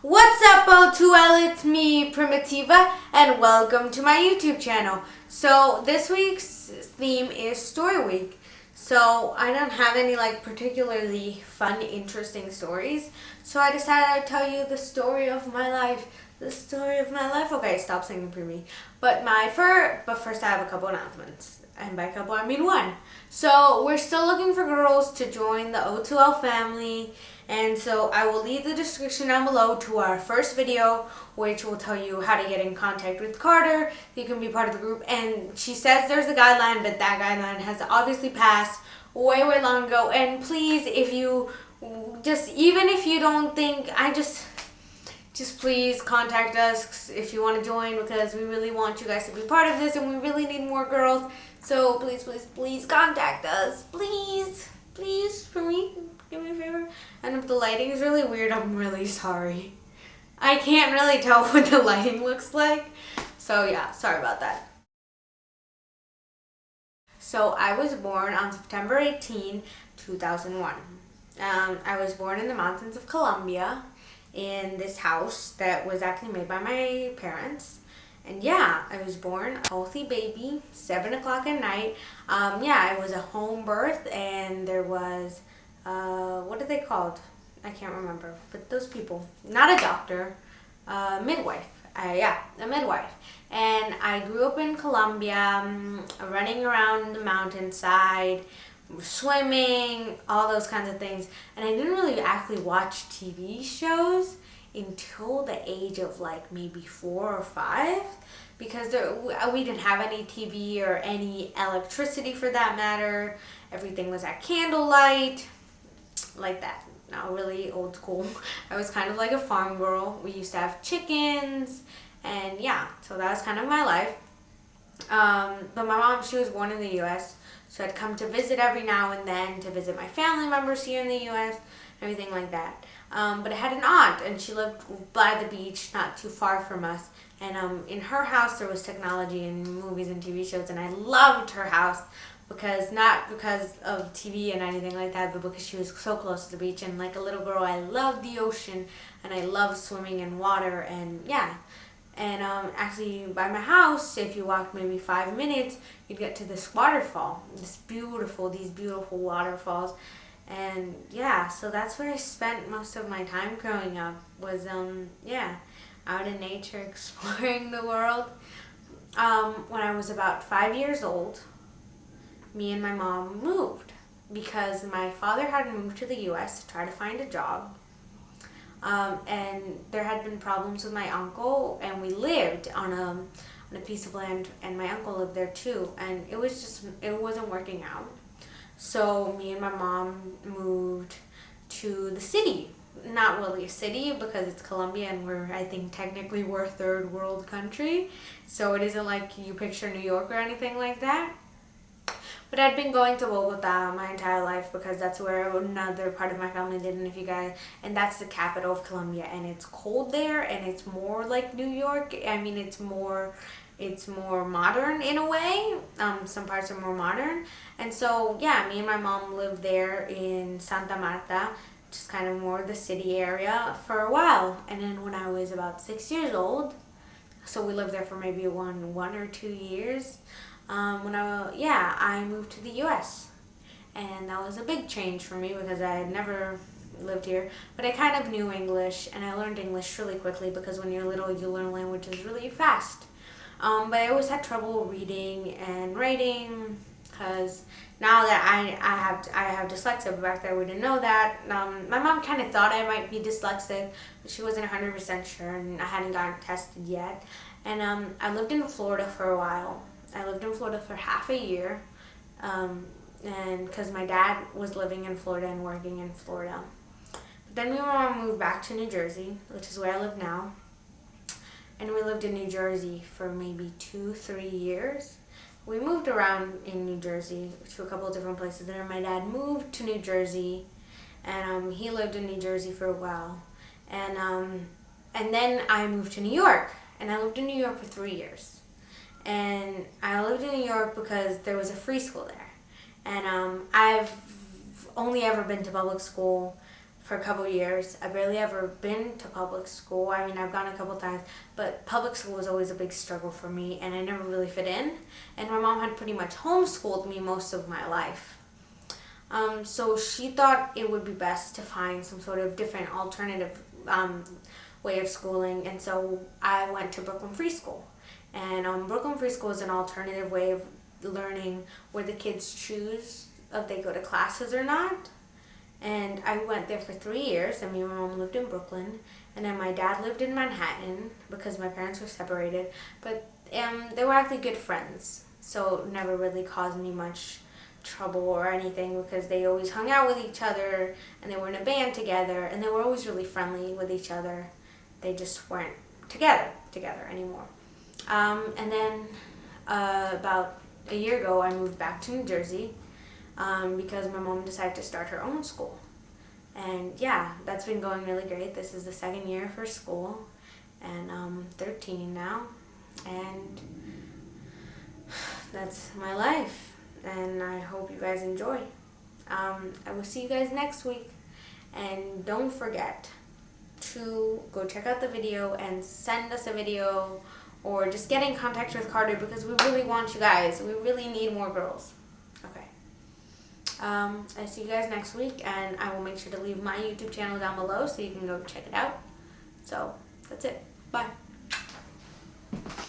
What's up, O2L? It's me, Primitiva, and welcome to my YouTube channel. So this week's theme is Story Week. So I don't have any particularly fun, interesting stories. So I decided I'd tell you the story of my life. The story of my life. Okay, stop singing Primi. But first I have a couple announcements. And by couple, I mean one. So we're still looking for girls to join the O2L family. And so I will leave the description down below to our first video, which will tell you how to get in contact with Carter. You can be part of the group. And she says there's a guideline, but that guideline has obviously passed way long ago. And please, even if you don't think, just please contact us if you want to join, because we really want you guys to be part of this and we really need more girls. So please contact us. Please, for me, give me a favor. And if the lighting is really weird, I'm really sorry. I can't really tell what the lighting looks like. So yeah, sorry about that. So I was born on September 18, 2001. I was born in the mountains of Colombia in this house that was actually made by my parents. And yeah, I was born a healthy baby, 7 o'clock at night. It was a home birth, and there was, what are they called? I can't remember, but those people, not a doctor, midwife. A midwife. And I grew up in Colombia, running around the mountainside, swimming, all those kinds of things. And I didn't really actually watch TV shows until the age of maybe 4 or 5, because we didn't have any TV or any electricity for that matter. Everything was at candlelight, like that. Not really old school. I was kind of like a farm girl. We used to have chickens, and yeah, so that was kind of my life. But my mom, she was born in the U.S., so I'd come to visit every now and then to visit my family members here in the U.S., everything like that. But I had an aunt, and she lived by the beach, not too far from us. And in her house, there was technology and movies and TV shows, and I loved her house not because of TV and anything like that, but because she was so close to the beach. And like a little girl, I loved the ocean, and I loved swimming in water, and yeah. And actually, by my house, if you walked maybe 5 minutes, you'd get to this waterfall. These beautiful waterfalls. And yeah, so that's where I spent most of my time growing up, was out in nature, exploring the world. When I was about 5 years old, me and my mom moved because my father had moved to the U.S. to try to find a job. And there had been problems with my uncle, and we lived on a piece of land, and my uncle lived there too, and it wasn't working out. So me and my mom moved to the city. Not really a city, because it's Colombia, and I think technically we're a third world country, so it isn't like you picture New York or anything like that. But I'd been going to Bogota my entire life, because that's where another part of my family did. And that's the capital of Colombia, and it's cold there, and it's more like New York. I mean, it's more modern in a way. Some parts are more modern. And so, yeah, me and my mom lived there in Santa Marta, just kind of more the city area, for a while. And then when I was about 6 years old, so we lived there for maybe one or 2 years, I moved to the U.S. And that was a big change for me, because I had never lived here. But I kind of knew English, and I learned English really quickly, because when you're little, you learn languages really fast. But I always had trouble reading and writing, because now that I have dyslexia, but back then we didn't know that. My mom kind of thought I might be dyslexic, but she wasn't 100% sure, and I hadn't gotten tested yet. And I lived in Florida for a while. I lived in Florida for half a year, and because my dad was living in Florida and working in Florida. But then we moved back to New Jersey, which is where I live now. And we lived in New Jersey for maybe 2-3 years. We moved around in New Jersey to a couple of different places. Then my dad moved to New Jersey, and he lived in New Jersey for a while. And then I moved to New York, and I lived in New York for 3 years. And I lived in New York because there was a free school there. And I've only ever been to public school for a couple years. I've barely ever been to public school. I mean, I've gone a couple times, but public school was always a big struggle for me, and I never really fit in. And my mom had pretty much homeschooled me most of my life. So she thought it would be best to find some sort of different alternative way of schooling, and so I went to Brooklyn Free School. And Brooklyn Free School is an alternative way of learning where the kids choose if they go to classes or not. And I went there for 3 years, and me and my mom lived in Brooklyn, and then my dad lived in Manhattan because my parents were separated. But they were actually good friends, so it never really caused me much trouble or anything because they always hung out with each other, and they were in a band together, and they were always really friendly with each other. They just weren't together anymore. And then about a year ago, I moved back to New Jersey because my mom decided to start her own school. And yeah, that's been going really great. This is the second year for school, and I'm 13 now, and that's my life, and I hope you guys enjoy. I will see you guys next week, and don't forget to go check out the video and send us a video, or just get in contact with Carter because we really want you guys. We really need more girls. Okay. I see you guys next week, and I will make sure to leave my YouTube channel down below so you can go check it out. So that's it. Bye.